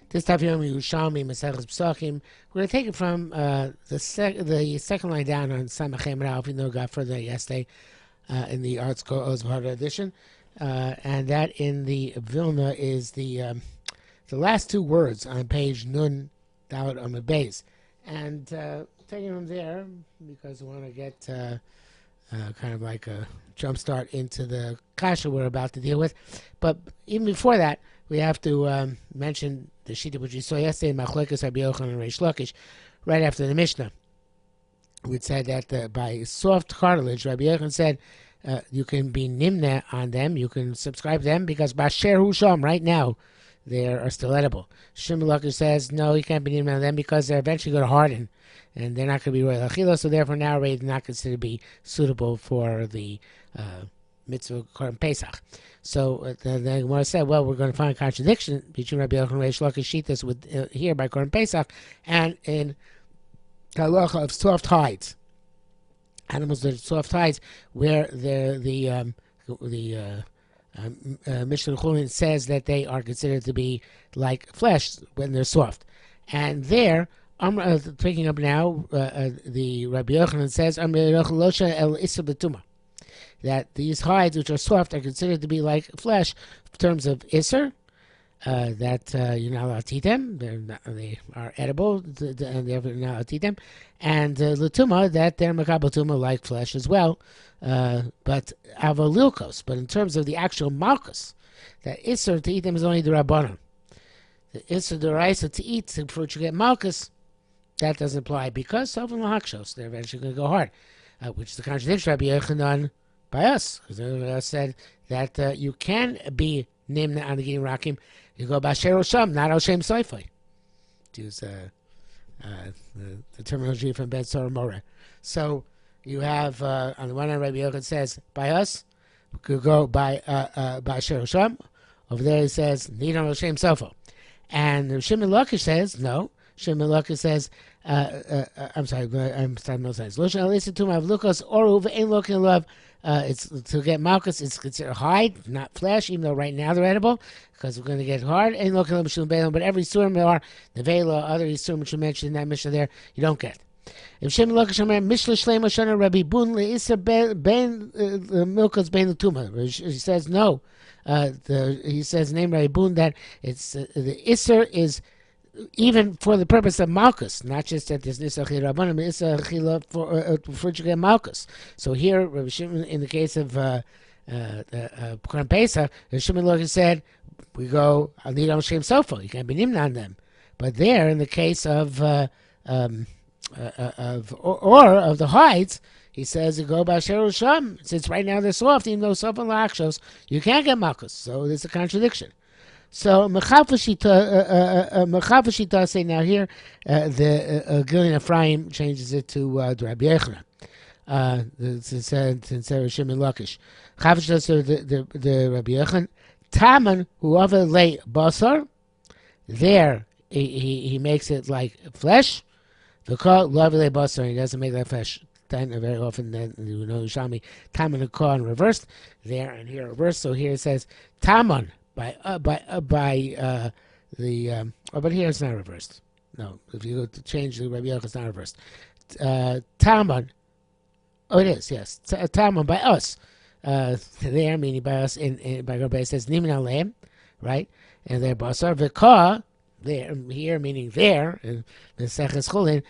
This time here, Yerushalmi Pesachim. We're going to take it from the second line down on Samachem Ralph. You know, got further yesterday in the Art School Ozbahar edition, and that in the Vilna is the last two words on page Nun Dalet on the base, and taking from there because we want to get kind of like a jump start into the kasha we're about to deal with. But even before that, we have to mention the shita which we saw yesterday in Machlokes Rabbi Yochanan and Reish Lakish, right after the Mishnah, which said that by soft cartilage, Rabbi Yochanan said you can be nimna on them, you can subscribe to them because Basher Husham, right now, they are still edible. Shimon Lakish says no, you can't be nimna on them because they're eventually going to harden and they're not going to be royal achila, so therefore now they're not considered to be suitable for the mitzvah Korban Pesach. So the Gemara said, well, we're going to find a contradiction between Rabbi Yochanan and Reish Lakish shitas with here by Korban Pesach and in halacha of soft hides, animals that are soft hides, where the Mishnah Chulin says that they are considered to be like flesh when they're soft, and there. I'm picking up now the Rabbi Yochanan says that these hides which are soft are considered to be like flesh in terms of Isser, that you're not allowed to eat them. They are edible, and they're not allowed to eat them. And Latuma, that they're Makabal Tuma like flesh as well, but Avalilkos. But in terms of the actual Malchus, that Isser to eat them is only the Rabbanon. The Isser D'Oraisa to eat the fruit you get Malchus, that doesn't apply because Sofan Lahakshos, they're eventually going to go hard, which is the contradiction of Rabbi Yochanan by us, because they said that you can be nimna on the Gidim Rakim. You go Basher Osham, not Oshem Soifai. To use the terminology from Ben Sora Mora. So you have on the one hand, Rabbi Yochanan says by us, we could go by Basher Osham. Over there he says need on Oshem Sofo, and Shimon Lakish says no. Shimon Lakish says, I'm starting no sense. Loshan Alisa Tuma of Lukas or Uva ain't looking love. It's to get Malchus, it's considered hide, not flesh, even though right now they're edible, because we're going to get hard. Ain't looking love Mishum Beilam, but every Surim there are, the Vela, other Surim which you mentioned in that Mishnah there, you don't get. If Shimon Lakish Omer, Mishla Shlema Shana Rabbi Bun Le'isa Ben Milkas Ben Tuma. He says no. He says name Rabbi Bun that it's the Isser is even for the purpose of Malchus, not just that there's Nisa Chila Rabbanim, Nisa Chila for to get Malchus. So here, Rabbi Shimon, in the case of Korban Pesach, Shimon Lakish said, we go, I'll need on Shem Sofa, you can't be nimna on them. But there, in the case of the hides, he says, you go by Sheru Sham, since right now they're soft, even though Sofa Lachshos, you can't get Malchus. So there's a contradiction. So Mechafashita say now here the Gilin Ephraim changes it to Rabbi Yochanan. Since Shimon Lakish, Chafashita says the Rabbi Yochanan Taman whoever lay basar there he makes it like flesh. The call love lay basar he doesn't make that flesh. Then very often then you know Yerushalmi Taman and call in reversed there and here reversed. So here it says Taman. But here it's not reversed. No, if you go to change the Rabbi Yochanan, it's not reversed. Talmud, it is, yes. Talmud by us. There, meaning by us, by Rabbi, it says Nimin Aleim, right? And there, Basar, V'ka, there, here, meaning there, in the Seches Chulin,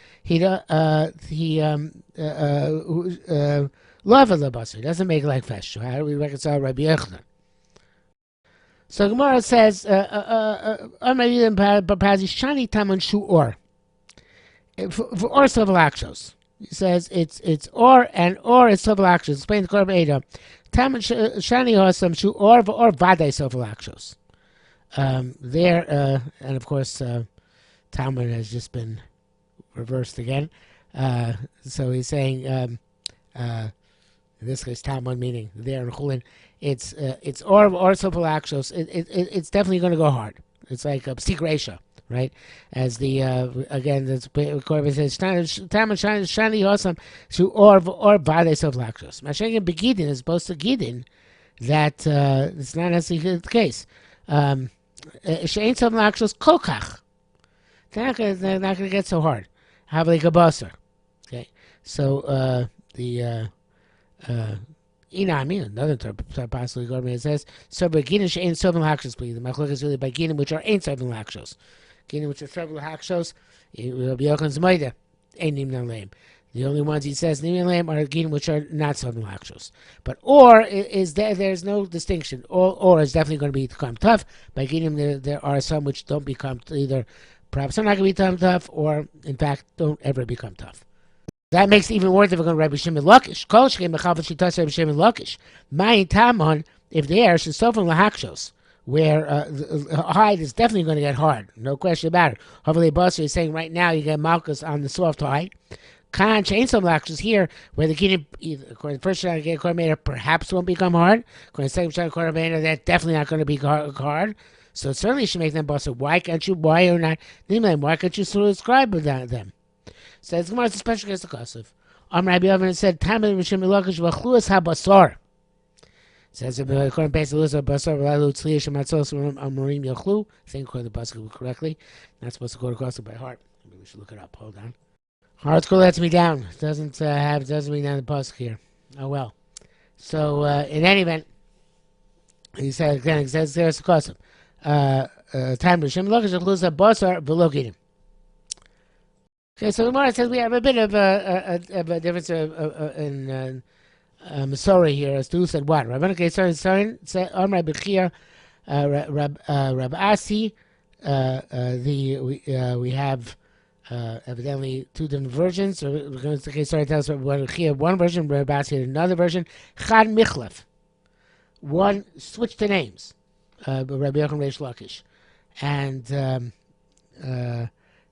love of the Basar. He doesn't make it like flesh. So how do we reconcile Rabbi Yochanan? So Gemara says, Shani Taman Shu Or. For Or Sovalakshos. He says it's Or and Or is Sovalakshos. Explain the Korban Edom. Taman Shani Hosam Shu Or Vadai Sovalakshos. There, and of course, Talmud has just been reversed again. So he's saying, in this case, Talmud meaning there in Chulin, it's or Sophilakshos. It's definitely going to go hard. It's like a psik ratio, right? As the again, the Korban says Talmud Shani Hosam Shu or Vade Sophilakshos. Mashiach Begidin is supposed to Gidin that it's not necessarily the case. She'ain Sophilakshos Kokach. they're not gonna get so hard. Have like a basar. Okay, so Inami, another possibly government, it says, so beginning ain't serving lakshos, please. The machlok is really by ginim which are ain't serving lakshos. Ginim which are serving lakshos, Rabbi Yochanan's moida, ain't nimnan lame. The only ones he says nimnan lame are ginim which are not serving lakshos. But or is there's no distinction. Or is definitely going to become tough. By ginim there are some which don't become either, perhaps they're not going to become tough, or in fact don't ever become tough. That makes it even more difficult. Rabbi Shimon Lakish. Kol shkein mechav shitas Rabbi Shimon Lakish. Mayin tamon, if they are shesofim lahakshos, where hide is definitely going to get hard, no question about it. Hopefully, Basri is saying right now you get malchus on the soft hide. Khan chainsaw lahakshos here, where the kidney, according to the first shot get coordinator, perhaps won't become hard. According to the second shot coordinator, that's definitely not going to be hard. So it certainly should make them Basri. Why can't you? Why or not? Why can't you subscribe with them? Says Gemara, it's a special case of Kosov. Rabbi Yovan said, "Tamid Rishim Milakish v'chluas habasar." Says according to Basar Basar v'lalu tzliya shematzos amorim yachlu. I think according to the Basar correctly. Not supposed to go to Kosov by heart. Maybe we should look it up. Hold on. Heart school lets me down. Doesn't me down the Pasuk here. Oh well. So in any event, he said again. It says there's a Kosov. Tamid Rishim Milakish v'chluas habasar v'lokidim. Okay, so the Gemara says we have a bit of a difference in Masorah here as to who said what. Rabbi Kesar said Amar Bechir, Rab Asi. We have evidently two different versions. So we're going to Kesar tells Rabbi Bechir one version, Rab Asi another version. Chad Michlef, one switch the names. Rabbi Yochanan Reish Lakish, and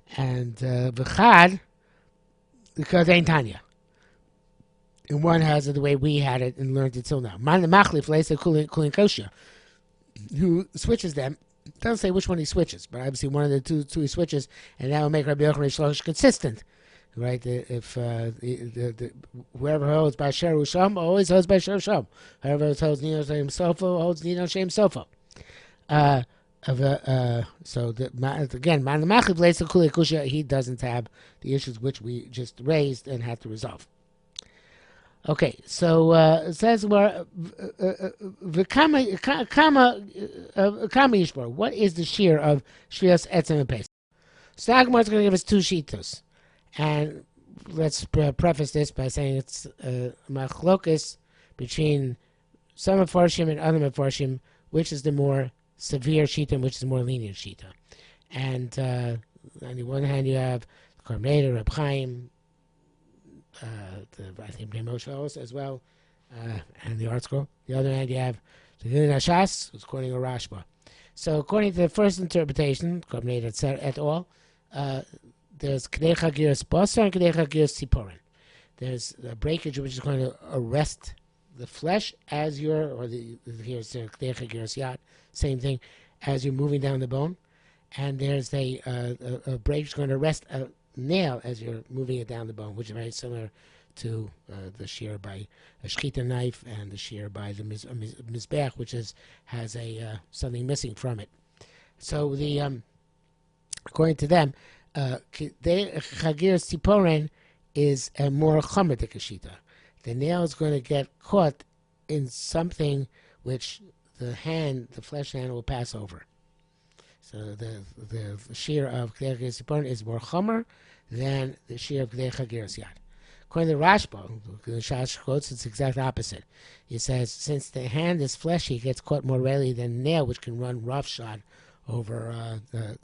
v'chad because ain't Tanya. And one has it the way we had it and learned it till now. Man the machlif leisa kulin kosher, who switches them. Doesn't say which one he switches, but obviously one of the two he switches, and that will make Rabbi Yochanan Reish Lakish consistent, right? If whoever holds by Yerushalmi always holds by Yerushalmi. Whoever holds Nino Shem Sofo holds Nino Shem Sofo. Again, Man Machib Leisa Kuli Kusha, he doesn't have the issues which we just raised and had to resolve. Okay, so it says where Kama Yishbor. What is the shear of Shvias Etzem and Pesach? So Agmar is going to give us two shitos, and let's preface this by saying it's machlokas between some Mefarshim and other Mefarshim, which is the more severe shita and which is more lenient shita. And on the one hand, you have the Korbaneda, Reb Chaim, I think Moshe also as well, and the Art Scroll. The other hand, you have the Din Hashas, who's quoting a Rashba. So according to the first interpretation, Korbaneda et al., there's K'dei Chagiras Basar and K'dei Chagiras Tziporin. There's a breakage which is going to arrest the flesh as you're, or here's the K'dei Chagiras Yad, same thing, as you're moving down the bone. And there's a break that's going to arrest a nail as you're moving it down the bone, which is very similar to the shear by a shechita knife and the shear by the mizbeach, which has a something missing from it. So according to them, Chagiras Tziporen is a more chomedik shita. The nail is going to get caught in something which the flesh hand will pass over. So the shear of K'dei Chagiras Tziporen is more chomer than the shear of K'dei Chagiras Yad. According to Rashba, the Shash quotes, it's the exact opposite. He says, since the hand is fleshy, it gets caught more readily than the nail, which can run roughshod over the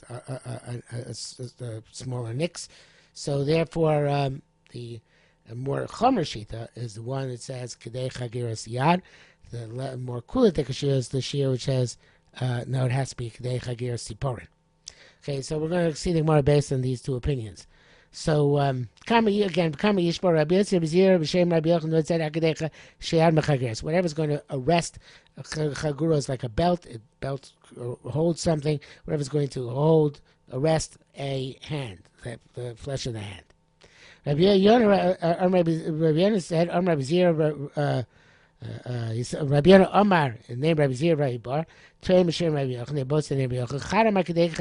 smaller nicks. So therefore, the more chomer shita is the one that says K'dei Chagiras Yad. The more kulitik shear is the shear which says no, it has to be K'dei Chagiras Tziporen. Okay, so we're going to see the Gemara based on these two opinions. So Kama Yishbor Rabbi Yossi B'Zir B'Shem Rabbi Yochanan said K'dei She'ad Mechagiras. Whatever's going to arrest Chagura is like a belt. A belt holds something. Whatever's going to arrest a hand, the flesh of the hand. Rabbi Yonah said Rabbi Zir He said, Rabbi Yonah Omar, named Rabbi Zir, Rabbi Bar, Trey Mishim, Rabbi Yochanan, they both said Rabbi Yochanan, Chara Makadei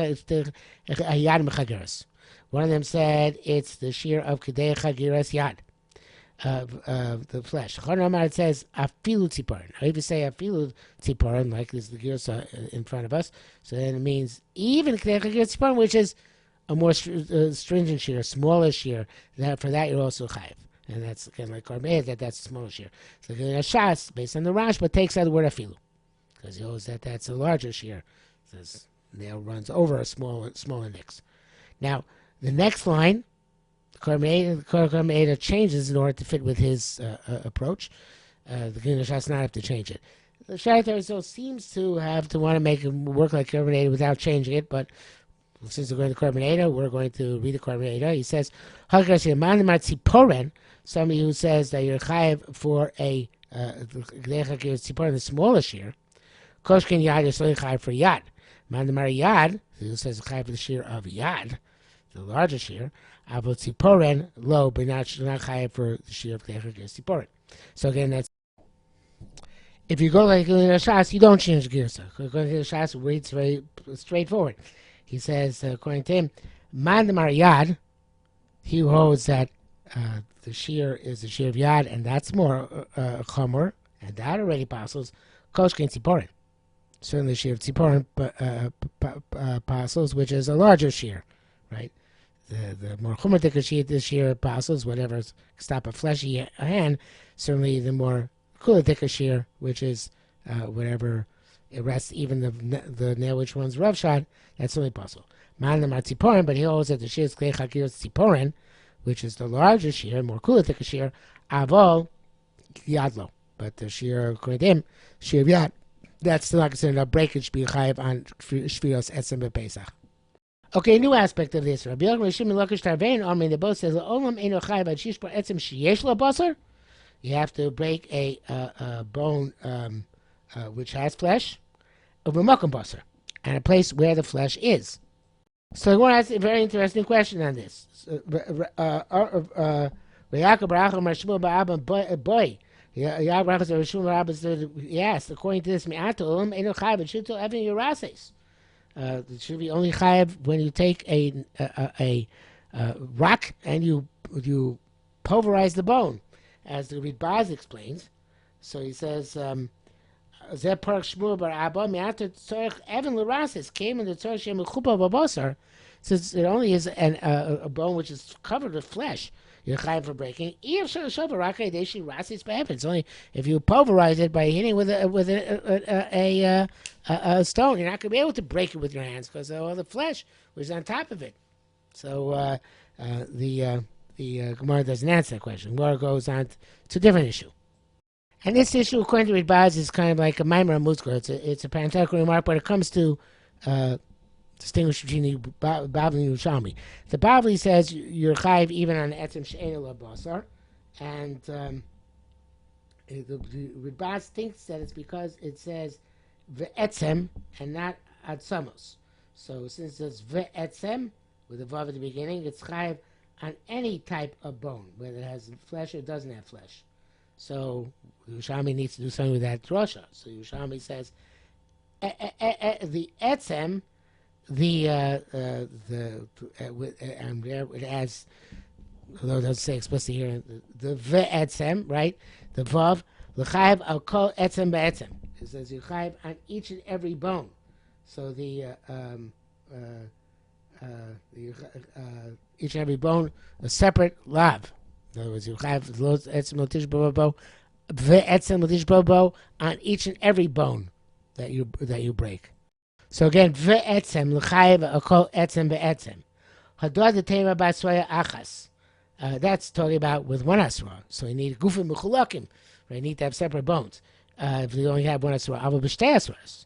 Yad Mechageres. One of them said it's the shear of Kadei Chagiras Yad, the flesh. Chana Omar, it says Afilu Tziporin. I even say Afilu Tziporin, like this is the Girsa in front of us. So then it means even Kadei Chagiras Tziporin, which is a more stringent shear, a smaller shear. For that you're also chayiv. And that's again like Karmeir, that's a smaller shear. So the Shas, based on the Rashba, takes out the word afilu, because he knows that that's a larger shear. Says nail runs over a smaller nix. Now the next line, Karmeir changes in order to fit with his approach. The Shas not have to change it. The Shas seems to want to make it work like Karmeir without changing it, but since we're going to Carbonata, we're going to read the Carbonata. He says, somebody who says that you're chayiv for a the smaller shear, Koshkin Yad, you're still chayiv for Yad. Mandamar Yad, who says chayiv for the shear of Yad, the larger shear, Avo Tziporen, low, but not chayiv for the shear of Tziporen. So again, that's if you go like the Shas, you don't change the Girsa. Going to the Shas, it reads very straightforward. He says, according to him, Mandamar Yad, he holds that the shear is the shear of Yad, and that's more chomer, and that already passes Koshkin Tziporin. Certainly the shear of Tziporin passes, which is a larger shear, right? The more chomer shear, the shear passes, whatever, stop a fleshy hand, certainly the more cooler shear, which is whatever it rests, even the nail which runs roughshod, that's only possible. Mandamar Tziporin, but he holds that the shear is Klei Chagiras Tziporin, which is the larger shear, more cooler shear, Avol Yadlo. But the shear, according to him, shear of Yad, that's still not considered a breakage, be chayiv on Shviros Etzem Pesach. Okay, new aspect of this. Rabbi Yochanan Shimon Lakish Tarvein, Armin, they both says, Olam Eino Chayiv Ad Shishbar Etzem Sheyesh Lo Basar. You have to break a bone which has flesh, of a makom basar, and a place where the flesh is. So I want to ask a very interesting question on this. Yes, according to this, it should be only chayav when you take a rock and you pulverize the bone, as the Ritbaz explains. So he says, since it only is a bone which is covered with flesh, you're chayav for breaking. It's only if you pulverize it by hitting with a stone, you're not going to be able to break it with your hands because of all the flesh was on top of it. So the Gemara doesn't answer that question. Gemara goes on to a different issue. And this issue, according to Ritbaz, is kind of like a Maimer Mutzker. It's a parenthetical remark, but it comes to distinguish between the Bavli and Yerushalmi. The Bavli says you're chayiv even on etzem she'ein lo basar, and the Ritbaz thinks that it's because it says ve'etzem and not atzamos. So since it's ve'etzem with a vav at the beginning, it's chayiv on any type of bone, whether it has flesh or doesn't have flesh. So Yerushalmi needs to do something with that drosha. So Yerushalmi says the etzem, it adds, although it doesn't say explicitly here, the ve'etzem, right? The vav l'chayiv al kol etzem be'etzem. It says you chayiv on each and every bone. So the each and every bone a separate lav. In other words, you have etzem lotish bobo, ve'etzem lotish bobo on each and every bone that you break. So again, ve'etzem l'chayiv akol etzem be'etzem. Hador detema b'asroya achas. That's talking about with one asra. So you need gufim mechulakim. Right? You need to have separate bones. If you only have one asra, avo b'shtei asras.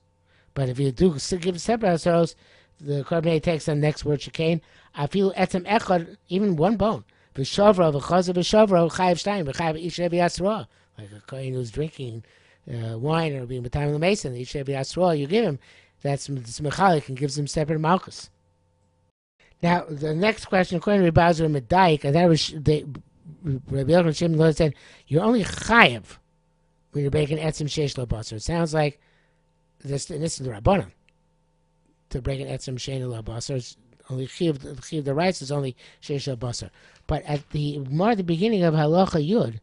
But if you do give separate asros, the carbonate takes on the next word shekain. I feel etzem echad, even one bone. V'shavro v'chazav v'shavro chayiv shtayim v'chayiv each and every asra. Like a kohen who's drinking wine or being b'tayim the mason, each and every asra you give him, that's mechalik and gives him separate malchus. Now the next question, according to Rebbe Azar Medaik, and that was Rabbi Yochanan Shimon said, you're only chayiv when you're breaking etzem sheish lo basar. It sounds like this is the rabbanon to break an etzem shein lo basar. It's only chiv the rights is only sheish lo basar. But at the beginning of halacha yud,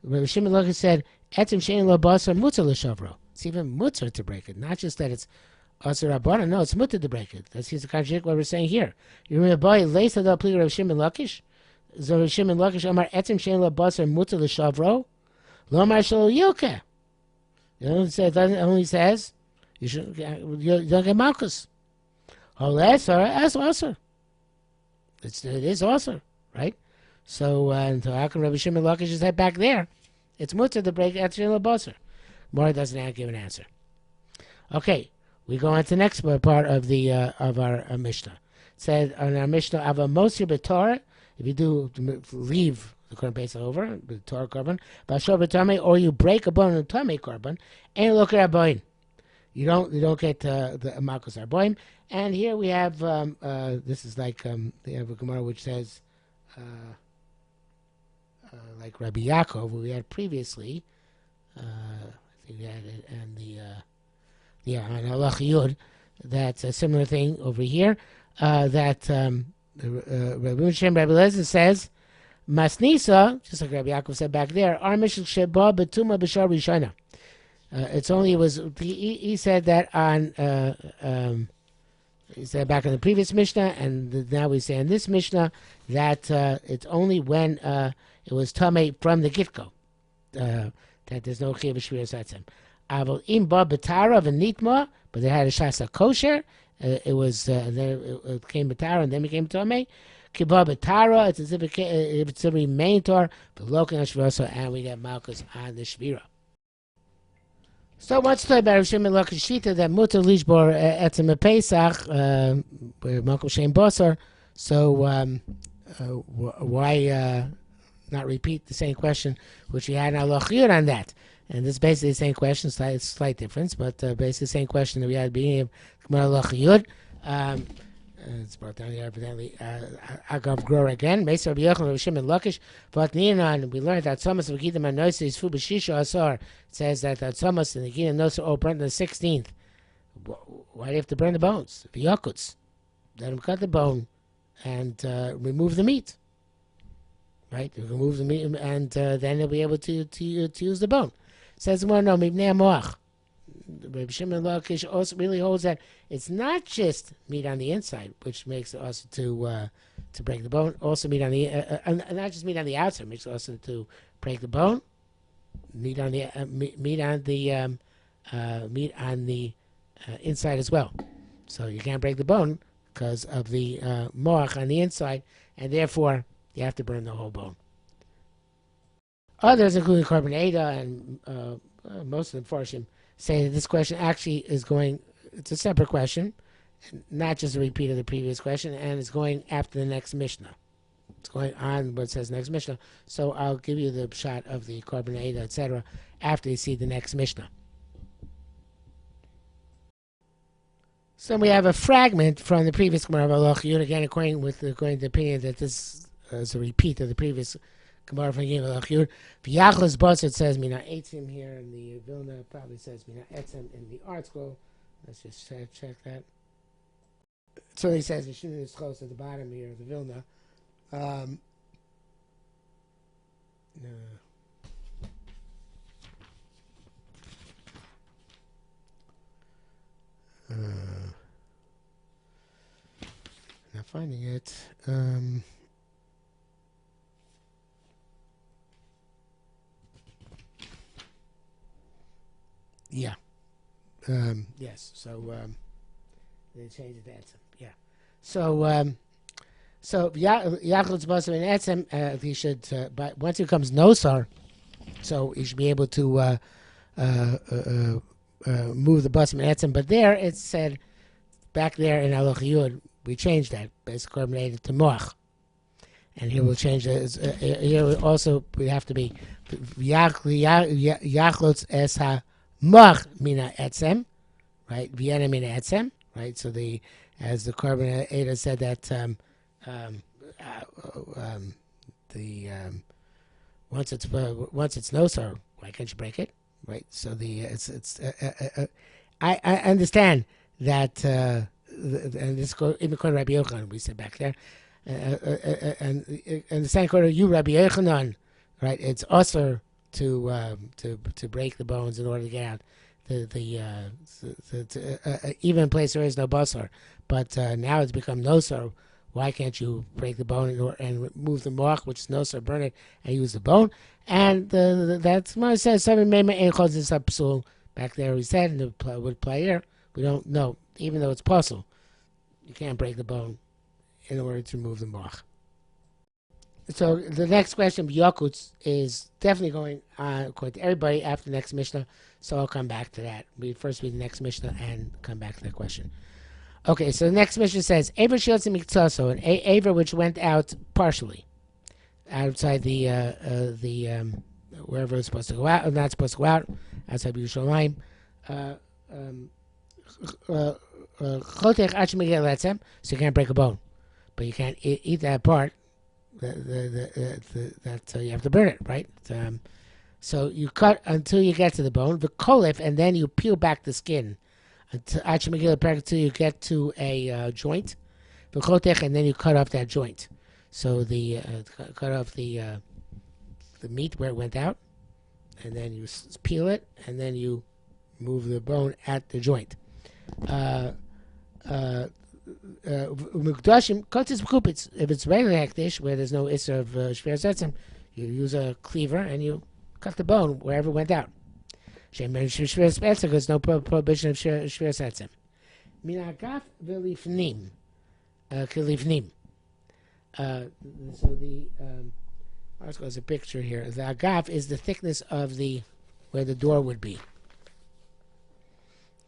Rabbi Shimon Lakish said etzem shein lo basar mutzah l'shavro. It's even mutzah to break it, not just that it's asur rabbanon. No, it's mutzah to break it. That seems to contradict what we're saying here. You remember, boy, leisa da pli Rabbi Shimon Lakish. So Rabbi Shimon Lakish amar etzem shein lo basar mutzah l'shavro. Lo amar shelo yilkeh. It only says you don't get malchus. Oh, that's also. It is also, right? So how can Rabbi Shimon Lakish just head back there? It's mutter to break etzem lo basar. Mora doesn't give an answer. Okay, we go on to the next part of the of our Mishnah. It said on our Mishnah, Ava Mosir b'Torah, if you do leave the Korban Pesach over, the Torah Korban, B'Ashor b'Tamei, or you break a bone in the Tamei Korban, and look at Aboim. You don't get the Malchus Aboim. And here we have, this is like, they have a Gemara which says, like Rabbi Yaakov, who we had previously, I think we had it, and on Halach Yud, that's a similar thing over here, that Rabbi Shem Rabbi Lezer says, Masnisa, just like Rabbi Yaakov said back there, Armish Sheba Betuma B'Shar Rishona. He said that on, he said back in the previous Mishnah, and now we say in this Mishnah that it's only when it was Tamei from the get-go, that there's no Chiyav Shviras Etzem. Aval Im Ba B'Tara V'Nitma, but they had a Shasa Kosher, it was, then it came B'Tara and then became Tamei. Kiba B'Tara, it's as if it's a remain Torah, but Lokan HaShvirasa, and we get Malchus on the Shvira. So once talk about Rav Shimon Lakish Shita that mutar lishbor etzem Pesach Malchus Shein Basar. So why not repeat the same question which we had in Halach Yud on that? And this is basically the same question, slight difference, but basically the same question that we had at the beginning of Halach Yud. It's brought down here evidently. Agav Gror again. Mesa Rabbi Yochanan Rabbi Shimon Lakish. But Nianan, we learned that Thomas of Gita Manoisa is Fu B'Shisha Asar. It says that Thomas and the Gita Nosa all burnt on the 16th. Why do you have to burn the bones? The Yakuts. Let him cut the bone and remove the meat. Right? Remove the meat, and then he'll be able to use the bone. It says, well, no, Mibnei Moach. Rabbi Shimon Lakish also really holds that it's not just meat on the inside, which makes it also to break the bone. Also meat on the not just meat on the outside, makes it also to break the bone. Meat on the meat on the inside as well. So you can't break the bone because of the moach on the inside, and therefore you have to burn the whole bone. Others, including Korban Eda and most of the Farshim, say that this question actually is going, it's a separate question, not just a repeat of the previous question, and it's going after the next Mishnah. It's going on what it says next Mishnah. So I'll give you the shot of the Korban Eda, etc., after you see the next Mishnah. So we have a fragment from the previous Gemara of Halach Yud, again according to the opinion that this is a repeat of the previous Gemara from Halach Yud. V'yachlas bas, it says Mina Eitzim here, and the Vilna probably says Mina Etzim in the art scroll. Let's just check that. So he says the Shin is close at the bottom here of the Vilna. Not finding it. Yeah. Yes. So they changed it to Etzem. Yeah. So Yachlutz Basar and Etzem, he should. But once it becomes Nosar, so he should be able to move the Basar and Etzem. But there it said back there in Halach Yud, we changed that basically coordinated to Moach. And here we'll change it. Here also we have to be Yachlutz es ha Moach mina Etzem, right? Vienna mina Etzem, right? So as the Korban Eda said that once it's nosar, why can't you break it? right? So I understand that, and this go even according to Rabbi Yochanan, we said back there, and the same according to you, Rabbi Yochanan, right? It's usher to break the bones in order to get out even in place there is no basar, but now it's become nosar. Why can't you break the bone and remove the moach, which is nosar, burn it, and use the bone? And that's what it says. Seven mema eichos is psul. Back there, we said in the would play here. We don't know, even though it's possible, you can't break the bone in order to remove the moach. So the next question, Yakutz, is definitely going on according to everybody after the next Mishnah. So I'll come back to that. We first read the next Mishnah and come back to that question. Okay, so the next Mishnah says, Aver shields miktaso, an Aver which went out partially, outside the wherever it's supposed to go out, or not supposed to go out, outside Yerushalmi. So you can't break a bone, but you can't eat that part. That you have to burn it, right? So you cut until you get to the bone, the kolif, and then you peel back the skin until you get to a joint, and then you cut off that joint. So the cut off the meat where it went out, and then you peel it, and then you move the bone at the joint. If it's regular hektish, where there's no issue of shver setzim, you use a cleaver and you cut the bone wherever it went out. There's no prohibition of shver setzim. Minagaf v'lifnim, kilifnim. So the article has a picture here. The agaf is the thickness of where the door would be.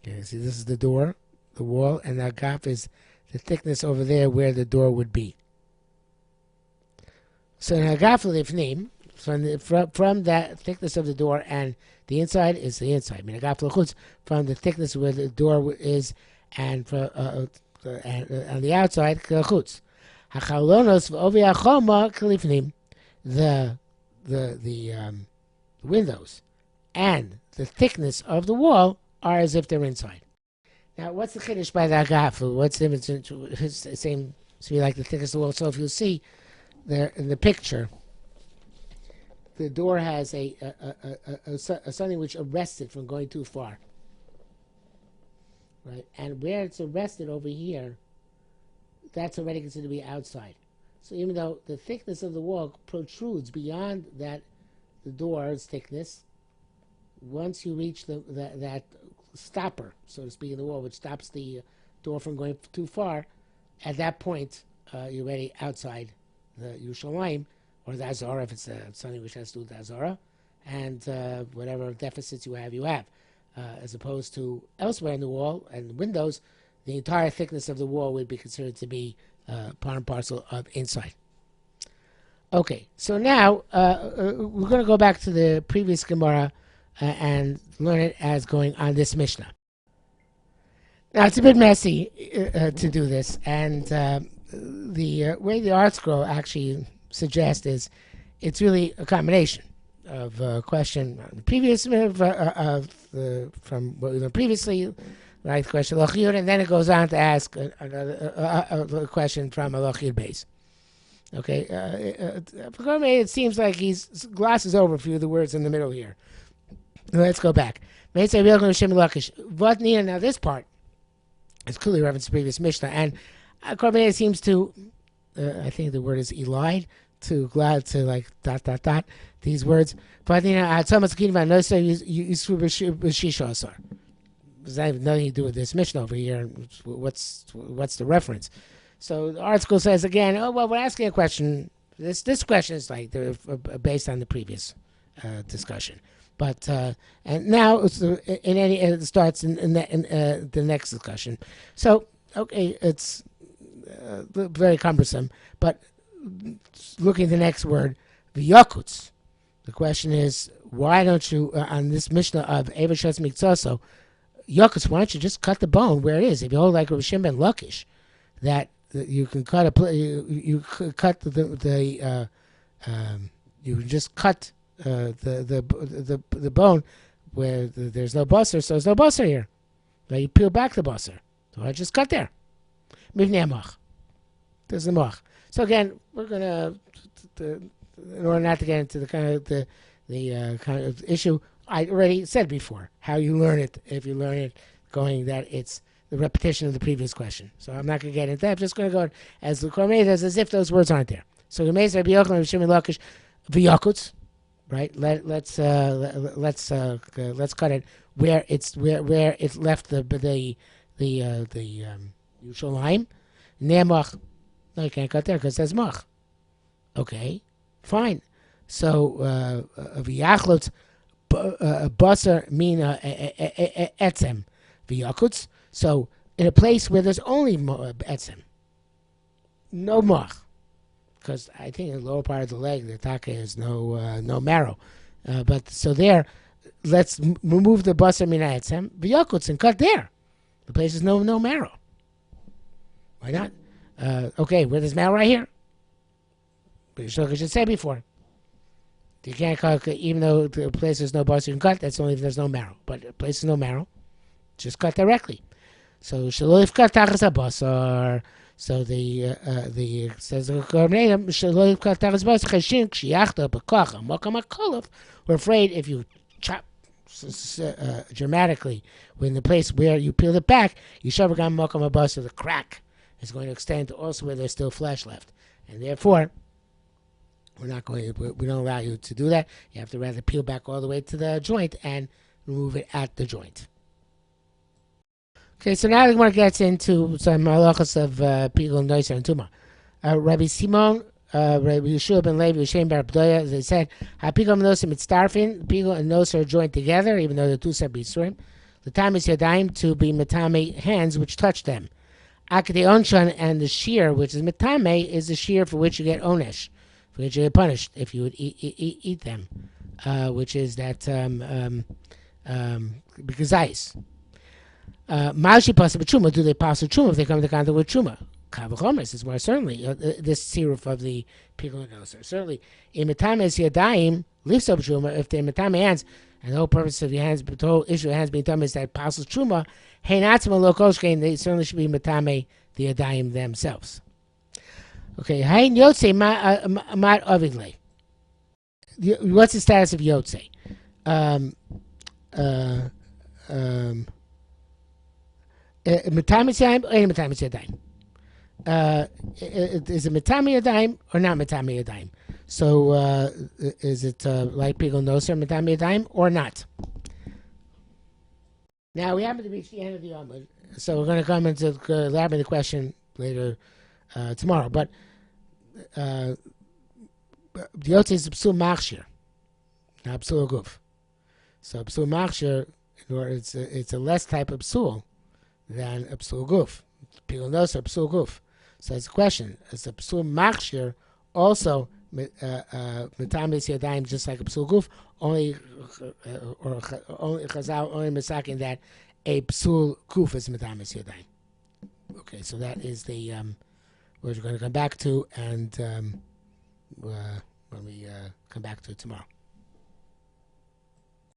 Okay, see, this is the door, the wall, and the agaf is the thickness over there where the door would be. So an agaf lifnim, from that thickness of the door, and the inside is the inside. I mean, agaf l'chutz, from the thickness where the door is, and on the outside, l'chutz. Hachalonos v'ovi hachoma kalifnim, the windows and the thickness of the wall are as if they're inside. Now, what's the chiddush by the agaf? What's the difference? It seems to be like the thickness of the wall. So if you'll see there in the picture, the door has a something which arrests it from going too far, right? And where it's arrested over here, that's already considered to be outside. So even though the thickness of the wall protrudes beyond the door's thickness, once you reach that stopper, so to speak, in the wall, which stops the door from going too far, at that point, you're already outside the Yerushalmi, or the Azara, if it's something which has to do with the Azara, and whatever deficits you have, as opposed to elsewhere in the wall and windows, the entire thickness of the wall would be considered to be part and parcel of inside. Okay, so now we're going to go back to the previous Gemara and learn it as going on this Mishnah. Now, it's a bit messy to do this, and the way the art scroll actually suggests is it's really a combination of a question on the previous from what we learned previously, like the question of Lachiyud, and then it goes on to ask a question from a Lachiyud base. Okay, it seems like he glosses over a few of the words in the middle here. Let's go back. Now this part is clearly reference to previous Mishnah, and Korbaneh seems to, I think the word is elide, to glad to like ... these words. But does that have nothing to do with this Mishnah over here? What's the reference? So the article says again, we're asking a question. This question is like based on the previous discussion. But and now it starts in the next discussion. So okay, it's very cumbersome. But looking at the next word, the yakutz. The question is, why don't you on this Mishnah of Eva Shetz Mikzaso, yakutz? Why don't you just cut the bone where it is? If you hold like Rav Shimon ben Lakish, that you can cut you cut you can just cut the bone where there's no basar, so there's no basar here. Now you peel back the basar. So I just cut there. Mivnei moch. There's the moch. So again, we're gonna, in order not to get into the kind of issue, I already said before how you learn it. If you learn it, going that it's the repetition of the previous question. So I'm not going to get into that. I'm just going to go as the Kormei does, as if those words aren't there. So the Meis Rabbi Yochanan Shimon Lakish v'Yakutz, right? Let's cut it where it's left the Yerushalmi. Ne'mach. No, you can't cut there because it says mach. Okay, fine. So v'yachlutz basar mina etzem v'yakutz. So in a place where there's only etzem, no mach, because I think in the lower part of the leg the taka is no marrow. But so there, let's remove the basar mina etzem v'yakutz and cut there. The place is no marrow. Why not? Okay, where there's marrow right here. But you should say before. You can't cut, even though the place is no basar, you can cut. That's only if there's no marrow. But the place is no marrow, just cut directly. So shelo yifkat tachas habasar. So the says the Korbanei shelo yifkat tachas habasar cheshin k'shiyachta b'koach makam hakolov. We're afraid if you chop dramatically when the place where you peel it back, you shove it on makam habasar, the crack is going to extend to also where there's still flesh left, and therefore we don't allow you to do that. You have to rather peel back all the way to the joint and remove it at the joint. Okay, so now the Gemara gets into some halachas of pigul, noiser, and tuma. Rabbi Simon, Rabbi Yeshua ben Levi, Shem bar B'doya, they said, "Pigul and noiser mitzdarfin, pigul and noiser are joined together, even though they're two separate yisurim. The time is yadayim to be metame hands which touch them. Akdei onshan, and the shear which is metame is the shear for which you get onesh, for which you get punished if you would eat them, which is that because ice. Ma'ashi pasa b'truma, do they pass a truma if they come into contact with truma? Kavachomis is more certainly this siruf of the pigul and noiser. Certainly, in metames yadayim lifts up truma if they're metame hands, and the whole purpose of the hands, the whole issue of hands being done is that passes truma. Hein atzma lo koshkein, they certainly should be metame the yadayim themselves. Okay, hein yotze mat avidle. What's the status of yotze? Metame yadayim or ain't metame yadayim? Is it metame yadayim or not metame yadayim? So is it like pigul noiser metame yadayim or not? Now we happen to reach the end of the Amud, so we're going to come into elaborate the question later tomorrow. But the yotze is psul machshir, not psul guf. So psul machshir, it's a less type of psul than a psul guf. Pigul noiser psul guf. So it's a question: is a psul machshir also metamis yadayim just like a psul guf? Only Chazal only misakin that a psul guf is metamis yadayim. Okay, so that is the what we're going to come back to, and when we come back to it tomorrow.